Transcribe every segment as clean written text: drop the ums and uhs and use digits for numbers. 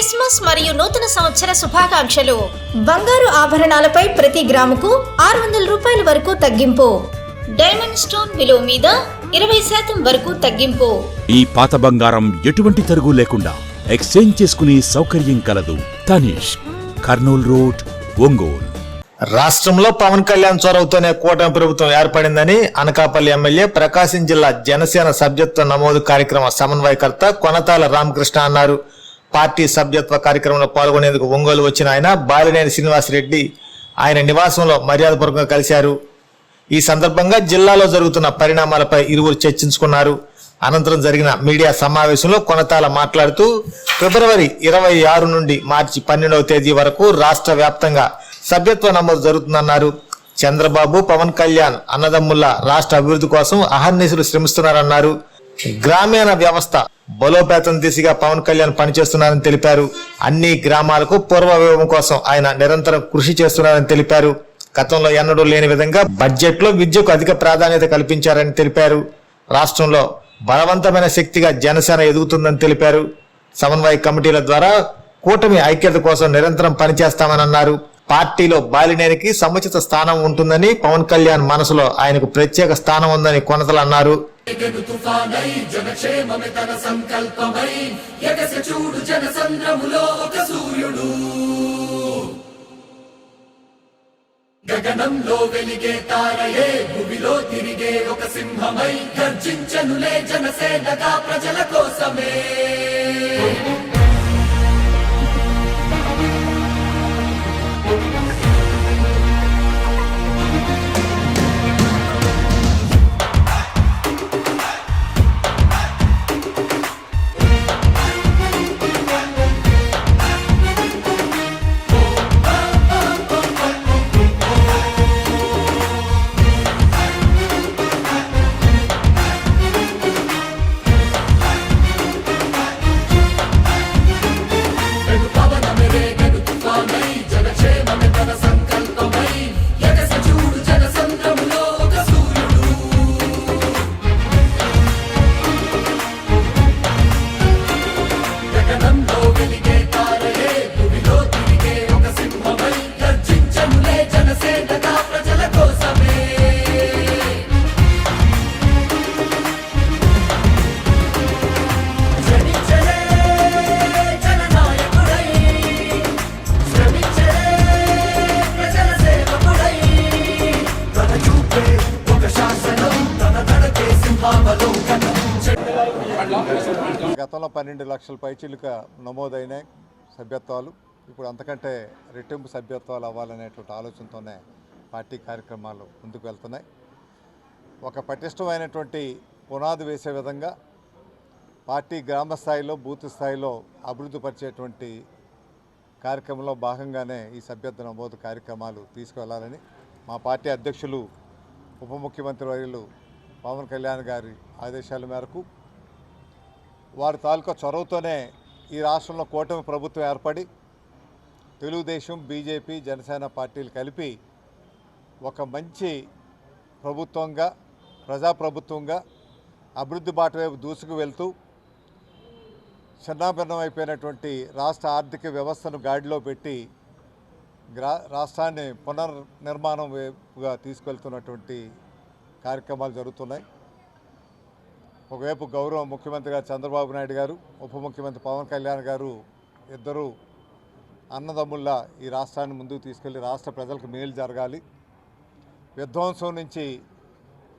Christmas మరియు నూతన సంవత్సర శుభాకాంక్షలు. బంగారు ఆభరణాలపై ప్రతి గ్రాముకు 600 రూపాయల వరకు తగ్గింపు. డైమండ్ స్టోన్ విలువ మీద 20% వరకు తగ్గింపు. ఈ పాత బంగారం ఎటువంటి తరుగు లేకుండా ఎక్స్చేంజ్ చేసుకునే సౌకర్యం కలదు. తనిష్, కర్నూల్ రోడ్, ఒంగోలు. రాష్ట్రంలో పవన్ కళ్యాణ్ చొరవతోనే కూటమి ప్రభుత్వం ఏర్పడిందని అనకాపల్లి ఎమ్మెల్యే ప్రకాశం జిల్లా జనసేన సభ్యత్వ నమోదు కార్యక్రమ సమన్వయకర్త కొనతాల రామకృష్ణ అన్నారు. పార్టీ సభ్యత్వ కార్యక్రమంలో పాల్గొనేందుకు ఒంగోలు వచ్చిన ఆయన బాలినేని శ్రీనివాసరెడ్డి ఆయన నివాసంలో మర్యాదపూర్వకంగా కలిశారు. ఈ సందర్భంగా జిల్లాలో జరుగుతున్న పరిణామాలపై ఇరువురు చర్చించుకున్నారు. అనంతరం జరిగిన మీడియా సమావేశంలో కొనతాల మాట్లాడుతూ ఫిబ్రవరి 26 నుండి మార్చి 12వ తేదీ వరకు రాష్ట్ర వ్యాప్తంగా సభ్యత్వ నమోదు జరుగుతుందన్నారు. చంద్రబాబు, పవన్ కళ్యాణ్ అన్నదమ్ముల రాష్ట్ర అభివృద్ధి కోసం అహర్నిశలు శ్రమిస్తున్నారన్నారు. గ్రామీణ వ్యవస్థ బలోపేతం దిశగా పవన్ కళ్యాణ్ పనిచేస్తున్నారని తెలిపారు. అన్ని గ్రామాలకు పూర్వ వైభవం కోసం ఆయన నిరంతరం కృషి చేస్తున్నారని తెలిపారు. గతంలో ఎన్నడూ లేని విధంగా బడ్జెట్ లో విద్యకు అధిక ప్రాధాన్యత కల్పించారని తెలిపారు. రాష్ట్రంలో బలవంతమైన శక్తిగా జనసేన ఎదుగుతుందని తెలిపారు. సమన్వయ కమిటీల ద్వారా కూటమి ఐక్యత కోసం నిరంతరం పనిచేస్తామని అన్నారు. పార్టీలో బాలినేనికి సముచిత స్థానం ఉంటుందని, పవన్ కళ్యాణ్ మనసులో ఆయనకు ప్రత్యేక స్థానం ఉందని కొనతలు అన్నారు. గగనంలో వెలిగే తారయే భూమిలో తిరిగే ఒక సింహమై గర్జించనులే జనసేనగా ప్రజల కోసమే. గతంలో 12 లక్షల పైచిలుక నమోదైన సభ్యత్వాలు ఇప్పుడు అంతకంటే రెట్టింపు సభ్యత్వాలు అవ్వాలనేటువంటి ఆలోచనతోనే పార్టీ కార్యక్రమాలు ముందుకు వెళ్తున్నాయి. ఒక పటిష్టమైనటువంటి పునాది వేసే విధంగా పార్టీ గ్రామ స్థాయిలో, బూత్ స్థాయిలో అభివృద్ధి పరిచేటువంటి కార్యక్రమంలో భాగంగానే ఈ సభ్యత్వ నమోదు కార్యక్రమాలు తీసుకువెళ్లాలని మా పార్టీ అధ్యక్షులు, ఉప ముఖ్యమంత్రి వర్యులు పవన్ కళ్యాణ్ గారి ఆదేశాల మేరకు వారి తాలూకా చొరవతోనే ఈ రాష్ట్రంలో కూటమి ప్రభుత్వం ఏర్పడి తెలుగుదేశం, బీజేపీ, జనసేన పార్టీలు కలిపి ఒక మంచి ప్రభుత్వంగా, ప్రజాప్రభుత్వంగా అభివృద్ధి బాట వైపు దూసుకు వెళ్తూ చిన్నాభిన్నం అయిపోయినటువంటి రాష్ట్ర ఆర్థిక వ్యవస్థను గాడిలో పెట్టి రాష్ట్రాన్ని పునర్నిర్మాణం వైపుగా తీసుకెళ్తున్నటువంటి కార్యక్రమాలు జరుగుతున్నాయి. ఒకవైపు గౌరవ ముఖ్యమంత్రి గారు చంద్రబాబు నాయుడు గారు, ఉప ముఖ్యమంత్రి పవన్ కళ్యాణ్ గారు ఇద్దరు అన్నదమ్ముల్లా ఈ రాష్ట్రాన్ని ముందుకు తీసుకెళ్లి రాష్ట్ర ప్రజలకు మేలు జరగాలి, విధ్వంసం నుంచి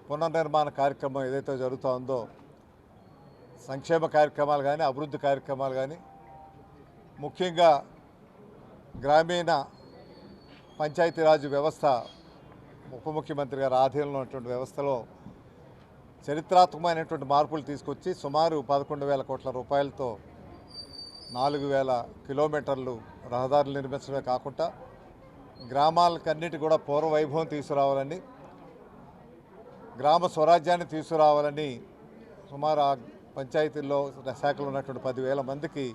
పునర్నిర్మాణ కార్యక్రమం ఏదైతే జరుగుతుందో సంక్షేమ కార్యక్రమాలు కానీ, అభివృద్ధి కార్యక్రమాలు కానీ, ముఖ్యంగా గ్రామీణ పంచాయతీరాజ్ వ్యవస్థ ఉప ముఖ్యమంత్రి గారి ఆధీనంలో ఉన్నటువంటి వ్యవస్థలో చరిత్రాత్మకమైనటువంటి మార్పులు తీసుకొచ్చి సుమారు 11,000 కోట్ల రూపాయలతో 4,000 కిలోమీటర్లు రహదారులు నిర్మించడమే కాకుండా గ్రామాలకన్నిటి కూడా పూర్వ వైభవం తీసుకురావాలని, గ్రామ స్వరాజ్యాన్ని తీసుకురావాలని సుమారు ఆ పంచాయతీల్లో శాఖలో ఉన్నటువంటి 10,000 మందికి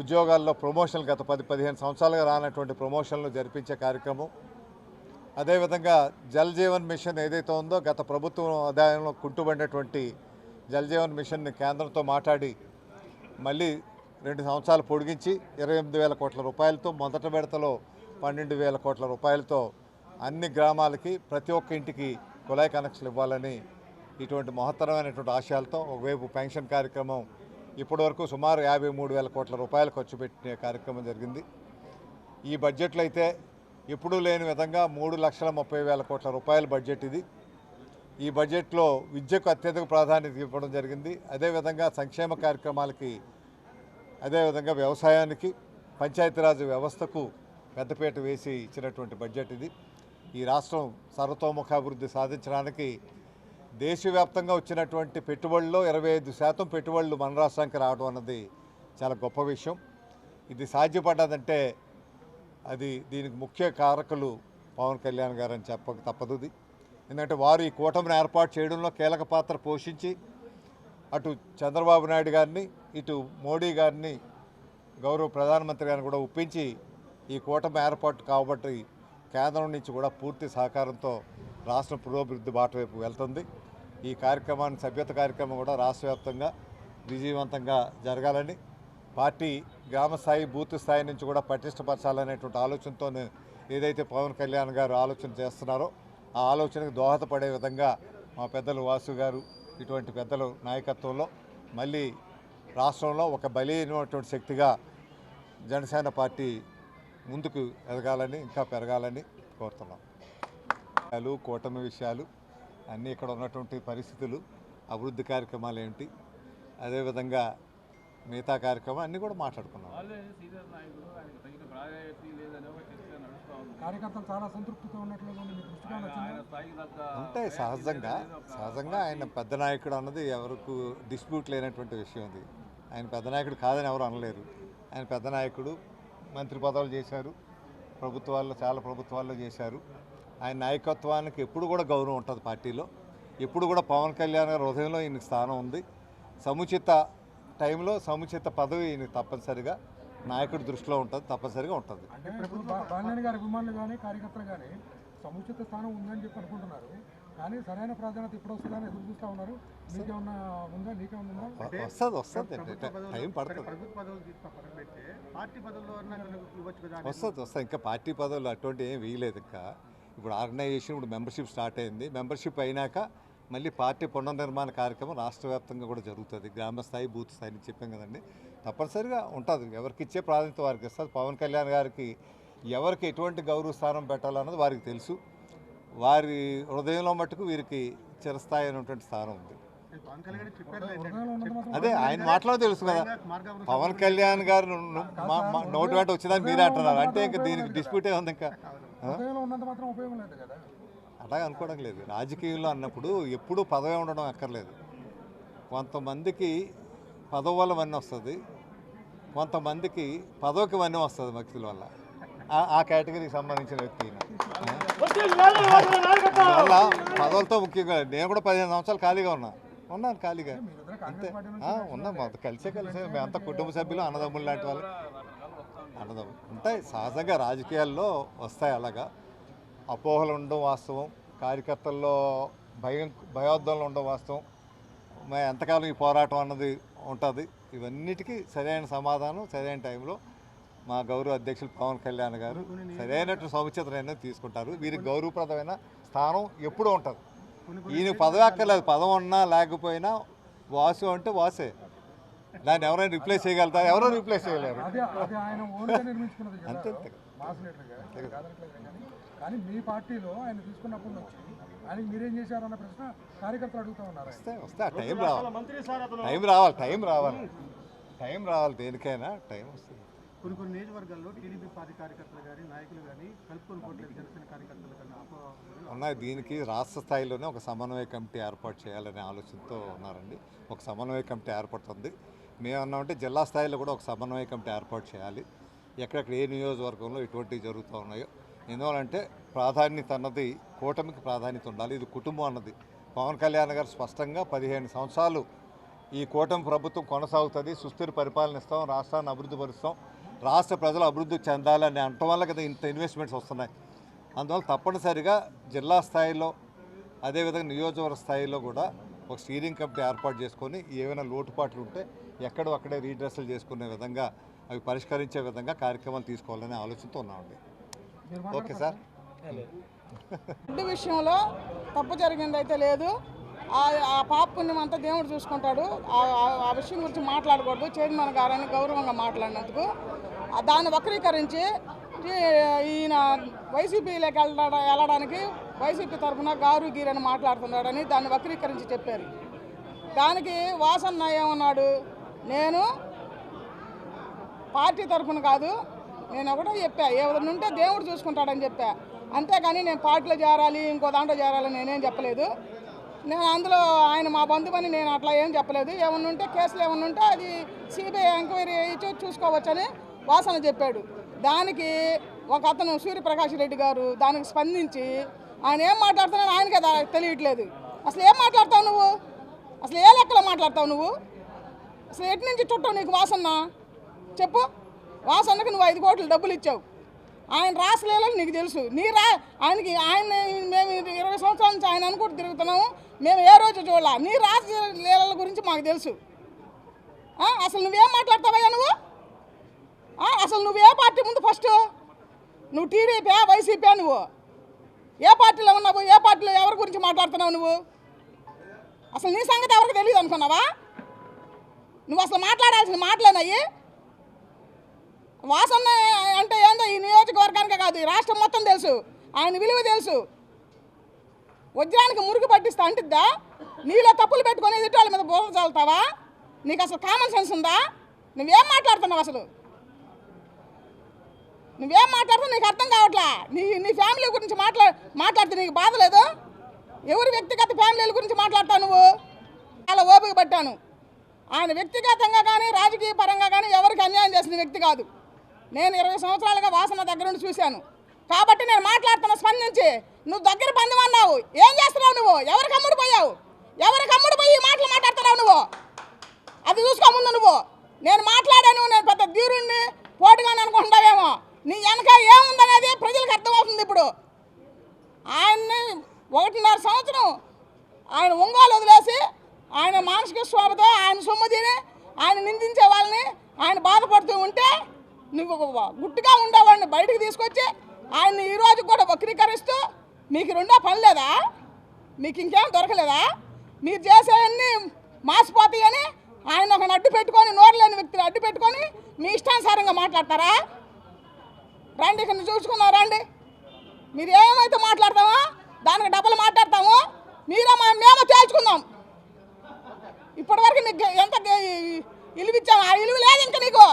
ఉద్యోగాల్లో ప్రమోషన్లు గత 10-15 సంవత్సరాలుగా రానటువంటి ప్రమోషన్లు జరిపించే కార్యక్రమం. అదేవిధంగా జల్ జీవన్ మిషన్ ఏదైతే ఉందో గత ప్రభుత్వం ఆదాయంలో కుంటుబడినటువంటి జల్ జీవన్ మిషన్ని కేంద్రంతో మాట్లాడి మళ్ళీ 2 సంవత్సరాలు పొడిగించి 28,000 కోట్ల రూపాయలతో మొదటి విడతలో 12,000 కోట్ల రూపాయలతో అన్ని గ్రామాలకి ప్రతి ఒక్క ఇంటికి కుళాయి కనెక్షన్లు ఇవ్వాలని ఇటువంటి మహత్తరమైనటువంటి ఆశయాలతో ఒకవైపు పెన్షన్ కార్యక్రమం ఇప్పటివరకు సుమారు 53,000 కోట్ల రూపాయలు ఖర్చు పెట్టిన కార్యక్రమం జరిగింది. ఈ బడ్జెట్లో అయితే ఎప్పుడూ లేని విధంగా 3,30,000 కోట్ల రూపాయల బడ్జెట్ ఇది. ఈ బడ్జెట్లో విద్యకు అత్యధిక ప్రాధాన్యత ఇవ్వడం జరిగింది. అదేవిధంగా సంక్షేమ కార్యక్రమాలకి, అదేవిధంగా వ్యవసాయానికి, పంచాయతీరాజ్ వ్యవస్థకు పెద్దపీట వేసి ఇచ్చినటువంటి బడ్జెట్ ఇది. ఈ రాష్ట్రం సర్వతోముఖాభివృద్ధి సాధించడానికి దేశవ్యాప్తంగా వచ్చినటువంటి పెట్టుబడుల్లో 25% పెట్టుబడులు మన రాష్ట్రానికి రావడం అన్నది చాలా గొప్ప విషయం. ఇది సాధ్యపడ్డదంటే దీనికి ముఖ్య కారకులు పవన్ కళ్యాణ్ గారు అని చెప్పక తప్పదు. ఎందుకంటే వారు ఈ కూటమిని ఏర్పాటు చేయడంలో కీలక పాత్ర పోషించి అటు చంద్రబాబు నాయుడు గారిని, ఇటు మోడీ గారిని, గౌరవ ప్రధానమంత్రి గారిని కూడా ఒప్పించి ఈ కూటమి ఏర్పాటు కాబట్టి కేంద్రం నుంచి కూడా పూర్తి సహకారంతో రాష్ట్ర పురోభివృద్ధి బాట వైపు వెళ్తుంది. ఈ కార్యక్రమాన్ని, సభ్యత కార్యక్రమం కూడా రాష్ట్ర వ్యాప్తంగా విజయవంతంగా జరగాలని, పార్టీ గ్రామ స్థాయి, బూత్ స్థాయి నుంచి కూడా పటిష్టపరచాలనేటువంటి ఆలోచనతో ఏదైతే పవన్ కళ్యాణ్ గారు ఆలోచన చేస్తున్నారో ఆ ఆలోచనకు దోహదపడే విధంగా మా పెద్దలు వాసు గారు ఇటువంటి పెద్దల నాయకత్వంలో మళ్ళీ రాష్ట్రంలో ఒక బలమైనటువంటి శక్తిగా జనసేన పార్టీ ముందుకు ఎదగాలని, ఇంకా పెరగాలని కోరుతున్నాం. కూటమి విషయాలు అన్నీ, ఇక్కడ ఉన్నటువంటి పరిస్థితులు, అభివృద్ధి కార్యక్రమాలు ఏంటి, అదేవిధంగా మిగతా కార్యక్రమం అన్నీ కూడా మాట్లాడుకున్నాం. కార్యకర్తలు చాలా సంతృప్తితో ఉన్నట్లుగా ఉంటాయి. సహజంగా ఆయన పెద్ద నాయకుడు అన్నది ఎవరికి డిస్ప్యూట్ లేనటువంటి విషయం. అది ఆయన పెద్ద నాయకుడు కాదని ఎవరు అనలేరు. ఆయన పెద్ద నాయకుడు, మంత్రి పదవులు చేశారు, చాలా ప్రభుత్వాల్లో చేశారు. ఆయన నాయకత్వానికి ఎప్పుడు కూడా గౌరవం ఉంటుంది పార్టీలో. ఎప్పుడు కూడా పవన్ కళ్యాణ్ గారి హృదయంలో ఈయనకి స్థానం ఉంది. సముచిత టైంలో సముచిత పదవి ఈయనకి తప్పనిసరిగా నాయకుడి దృష్టిలో ఉంటుంది, తప్పనిసరిగా ఉంటుంది. అంటే బాలినేని గారి అభిమానులు కానీ కార్యకర్తలు కానీ సముచిత స్థానం ఉందని చెప్పి అనుకుంటున్నారు, కానీ సరైన ప్రాధాన్యత ఇప్పుడు వస్తుందని ఎదురు చూస్తూ ఉన్నారు. మీకేమన్నా ఉందా? నీకేమన్నా ఉందా? వస్తుంది టైం పడుతుంది. వస్తుంది. ఇంకా పార్టీ పదవులు అటువంటి ఏం వేయలేదు. ఇంకా ఇప్పుడు ఆర్గనైజేషన్, ఇప్పుడు మెంబర్షిప్ స్టార్ట్ అయింది. మెంబర్షిప్ అయినాక మళ్ళీ పార్టీ పునర్నిర్మాణ కార్యక్రమం రాష్ట్ర వ్యాప్తంగా కూడా జరుగుతుంది. గ్రామ స్థాయి, బూత్ స్థాయి అని చెప్పాం కదండి. తప్పనిసరిగా ఉంటుంది. ఎవరికి ఇచ్చే ప్రాధాన్యత వారికి ఇస్తుంది. పవన్ కళ్యాణ్ గారికి ఎవరికి ఎటువంటి గౌరవ స్థానం పెట్టాలన్నది వారికి తెలుసు. వారి హృదయంలో మట్టుకు వీరికి చిరస్థాయి అనేటువంటి స్థానం ఉంది. అదే ఆయన మాటలో తెలుసు కదా. పవన్ కళ్యాణ్ గారు నోటి వెంట వచ్చిందని మీరే అంటున్నారు అంటే ఇంకా దీనికి డిస్ప్యూట్ ఉంది. ఇంకా అలాగే అనుకోవడం లేదు. రాజకీయంలో అన్నప్పుడు ఎప్పుడూ పదవి ఉండడం అక్కర్లేదు. కొంతమందికి పదవి వల్ల వన్నీ వస్తుంది, కొంతమందికి పదవికి వన్నీ వస్తుంది భక్తుల వల్ల. ఆ కేటగిరీకి సంబంధించిన వ్యక్తి వల్ల పదవులతో ముఖ్యంగా. నేను కూడా 15 సంవత్సరాలు ఖాళీగా ఉన్నాను ఖాళీగా అంతే. ఉన్నాం కలిసే మేమంతా కుటుంబ సభ్యులు, అన్నదమ్ములు లాంటి వాళ్ళు. అన్నదమ్ములు ఉంటాయి సహజంగా, రాజకీయాల్లో వస్తాయి. అలాగా అపోహలు ఉండడం వాస్తవం, కార్యకర్తల్లో భయోద్దంలో ఉండడం వాస్తవం. ఎంతకాలం ఈ పోరాటం అన్నది ఉంటుంది. ఇవన్నిటికీ సరైన సమాధానం సరైన టైంలో మా గౌరవ అధ్యక్షులు పవన్ కళ్యాణ్ గారు సరైనటువంటి సముచిత నిర్ణయం తీసుకుంటారు. వీరికి గౌరవప్రదమైన స్థానం ఎప్పుడూ ఉంటుంది. ఈయన పదవి అక్కర్లేదు. పదవి ఉన్నా లేకపోయినా వాసు అంటే వాసే. దాన్ని ఎవరైనా రిప్లేస్ చేయగలుగుతారు? ఎవరో రిప్లేస్ చేయలేరు. అంతే. కానీ మీ పార్టీలో ఆయన తీసుకున్నప్పటి నుంచి ఆయనకి మీరేం చేశారన్న ప్రశ్న కార్యకర్తలు అడుగుతూ ఉన్నారు. వస్తే టైం రావాలి. దేనికైనా టైం వస్తుంది. కొన్ని నియోజకవర్గాల్లో టీడీపీ పార్టీ కార్యకర్తలు కానీ, నాయకులు కానీ కలుపుకొని పోవట్లేదు జనసేన కార్యకర్తలు కానీ ఉన్నాయి. దీనికి రాష్ట్ర స్థాయిలోనే ఒక సమన్వయ కమిటీ ఏర్పాటు చేయాలనే ఆలోచనతో ఉన్నారండి. ఒక సమన్వయ కమిటీ ఏర్పడుతుంది. మేమన్నామంటే జిల్లా స్థాయిలో కూడా ఒక సమన్వయ కమిటీ ఏర్పాటు చేయాలి. ఎక్కడెక్కడ ఏ నియోజకవర్గంలో ఎటువంటివి జరుగుతూ ఉన్నాయో. ఎందువలంటే ప్రాధాన్యత అన్నది కూటమికి ప్రాధాన్యత ఉండాలి. ఇది కుటుంబం అన్నది. పవన్ కళ్యాణ్ గారు స్పష్టంగా 15 సంవత్సరాలు ఈ కూటమి ప్రభుత్వం కొనసాగుతుంది, సుస్థిర పరిపాలన ఇస్తాం, రాష్ట్రాన్ని అభివృద్ధి పరుస్తాం, రాష్ట్ర ప్రజలు అభివృద్ధి చెందాలని అనటం వల్ల కదా ఇంత ఇన్వెస్ట్మెంట్స్ వస్తున్నాయి. అందువల్ల తప్పనిసరిగా జిల్లా స్థాయిలో, అదేవిధంగా నియోజకవర్గ స్థాయిలో కూడా ఒక స్టీరింగ్ కమిటీ ఏర్పాటు చేసుకొని ఏమైనా లోటుపాట్లు ఉంటే ఎక్కడో అక్కడే రీడ్రెస్లు చేసుకునే విధంగా అవి పరిష్కరించే విధంగా కార్యక్రమాలు తీసుకోవాలనే ఆలోచనతో ఉన్నామండి. Okay sir. ఫుడ్ విషయంలో తప్పు జరిగిందైతే లేదు. ఆ పాప పుణ్యం అంతా దేవుడు చూసుకుంటాడు. ఆ విషయం గురించి మాట్లాడకూడదు. చైర్మన్ గారని గౌరవంగా మాట్లాడినందుకు దాన్ని వక్రీకరించి ఈయన వైసీపీలోకి వెళ్ళడానికి వైసీపీ తరఫున గారు గీరని మాట్లాడుతున్నాడని దాన్ని వక్రీకరించి చెప్పారు. దానికి వాసన్న ఏమన్నాడు, నేను పార్టీ తరఫున కాదు, నేను ఒకటే చెప్పా, ఏదైనా ఉంటే దేవుడు చూసుకుంటాడని చెప్పా. అంతేగాని నేను పార్టీలో చేరాలి ఇంకో దాంట్లో చేరాలని నేనేం చెప్పలేదు. నేను అందులో ఆయన మా బంధువని నేను అట్లా ఏం చెప్పలేదు. ఏమన్నా ఉంటే కేసులు ఏమన్నా ఉంటే అది సిబిఐ ఎంక్వైరీ చూసుకోవచ్చని వాసన చెప్పాడు. దానికి ఒక అతను సూర్యప్రకాష్ రెడ్డి గారు దానికి స్పందించి ఆయన ఏం మాట్లాడుతున్నాడు ఆయనకే తెలియట్లేదు. అసలు ఏం మాట్లాడతావు నువ్వు? అసలు ఏ లెక్కలో మాట్లాడతావు నువ్వు? అసలు ఎటు నుంచి చుట్టావు నీకు వాసన్న? చెప్పు. వాసన్నకి నువ్వు 5 కోట్లు డబ్బులు ఇచ్చావు. ఆయన రాసలేలని నీకు తెలుసు. ఆయనకి మేము 20 సంవత్సరాల నుంచి ఆయన అనుకుంటూ తిరుగుతున్నాము. మేము ఏ రోజు చూడాల. నీ రాసలీలల గురించి మాకు తెలుసు. అసలు నువ్వేం మాట్లాడతావయ్యా నువ్వు? అసలు నువ్వు ఏ పార్టీ ముందు ఫస్ట్? నువ్వు టీడీపీ వైసీపీ నువ్వు ఏ పార్టీలో ఉన్నావు? ఏ పార్టీలో ఎవరి గురించి మాట్లాడుతున్నావు నువ్వు? అసలు నీ సంగతి ఎవరికి తెలియదు అనుకున్నావా? నువ్వు అసలు మాట్లాడాల్సిన మాటలేనయ్యి. వాసన్న అంటే ఏందో ఈ నియోజకవర్గానికే కాదు ఈ రాష్ట్రం మొత్తం తెలుసు. ఆయన విలువ తెలుసు. వజ్రానికి మురుగు పట్టిస్తా అంటిద్దా? నీలో తప్పులు పెట్టుకొని ఎదుటి వాళ్ళ మీద బోధ చల్లుతావా? నీకు అసలు కామన్ సెన్స్ ఉందా? నువ్వేం మాట్లాడుతున్నావు? అసలు నువ్వేం మాట్లాడుతావు నీకు అర్థం కావట్లా. నీ ఫ్యామిలీ గురించి మాట్లాడితే నీకు బాధ లేదు? ఎవరి వ్యక్తిగత ఫ్యామిలీల గురించి మాట్లాడతావు నువ్వు? చాలా ఓపిక పట్టాను. ఆయన వ్యక్తిగతంగా కానీ రాజకీయ పరంగా కానీ ఎవరికి అన్యాయం చేసిన వ్యక్తి కాదు. నేను 20 సంవత్సరాలుగా వాసన దగ్గర నుండి చూశాను కాబట్టి నేను మాట్లాడుతున్న స్పందించి. నువ్వు దగ్గర బంధం అన్నావు. ఏం చేస్తున్నావు నువ్వు? ఎవరికి అమ్ముడు పోయావు? ఎవరికి అమ్ముడు పోయి ఈ మాటలు మాట్లాడుతున్నావు నువ్వు? అది చూసుకో ముందు నువ్వు. నేను మాట్లాడాను, నేను పెద్ద ధీరుణ్ణి పోటుగాని అనుకుంటున్నావేమో. నీ వెనక ఏముందనేది ప్రజలకు అర్థమవుతుంది. ఇప్పుడు ఆయన్ని 1.5 సంవత్సరం ఆయన ఒంగోలు వదిలేసి ఆయన మానసిక శోభతో ఆయన సొమ్ము తిని ఆయన నిందించే వాళ్ళని ఆయన బాధపడుతూ ఉంటే నువ్వు గుట్టుగా ఉండేవాడిని బయటికి తీసుకొచ్చి ఆయన్ని ఈరోజు కూడా వక్రీకరిస్తూ మీకు రెండో పని లేదా? మీకు ఇంకేం దొరకలేదా? మీరు చేసేవన్నీ మాసిపోతాయని ఆయన ఒక అడ్డు పెట్టుకొని నోరు లేని వ్యక్తిని అడ్డు పెట్టుకొని మీ ఇష్టానుసారంగా మాట్లాడతారా? రండి ఇక్కడ చూసుకుందాం రండి. మీరు ఏమైతే మాట్లాడతామో దానికి డబ్బులు మాట్లాడతాము. మేము తేల్చుకుందాం. ఇప్పటివరకు నీకు ఎంత ఇలువిచ్చాము? ఆ ఇలువ లేదు ఇంకా నీకు.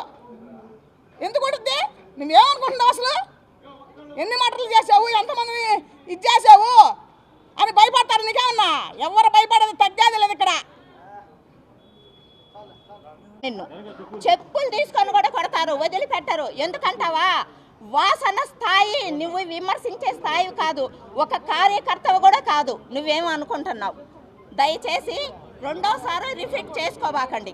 ఎందుకు ఉంటుంది? నువ్వేమనుకుంటున్నావు? అసలు ఎన్ని మాటలు చేసావు, ఎంతమందిని ఇది చేసావు అని భయపడతారు నీకేమన్నా? ఎవరు భయపడేది తగ్గేది లేదు ఇక్కడ. నిన్ను చెప్పులు తీసుకొని కూడా కొడతారు, వదిలిపెట్టరు. ఎందుకంటావా? వాసన స్థాయి నువ్వు విమర్శించే స్థాయి కాదు, ఒక కార్యకర్తవు కూడా కాదు. నువ్వేమో అనుకుంటున్నావు. దయచేసి రెండోసారి రిపీట్ చేసుకోబాకండి.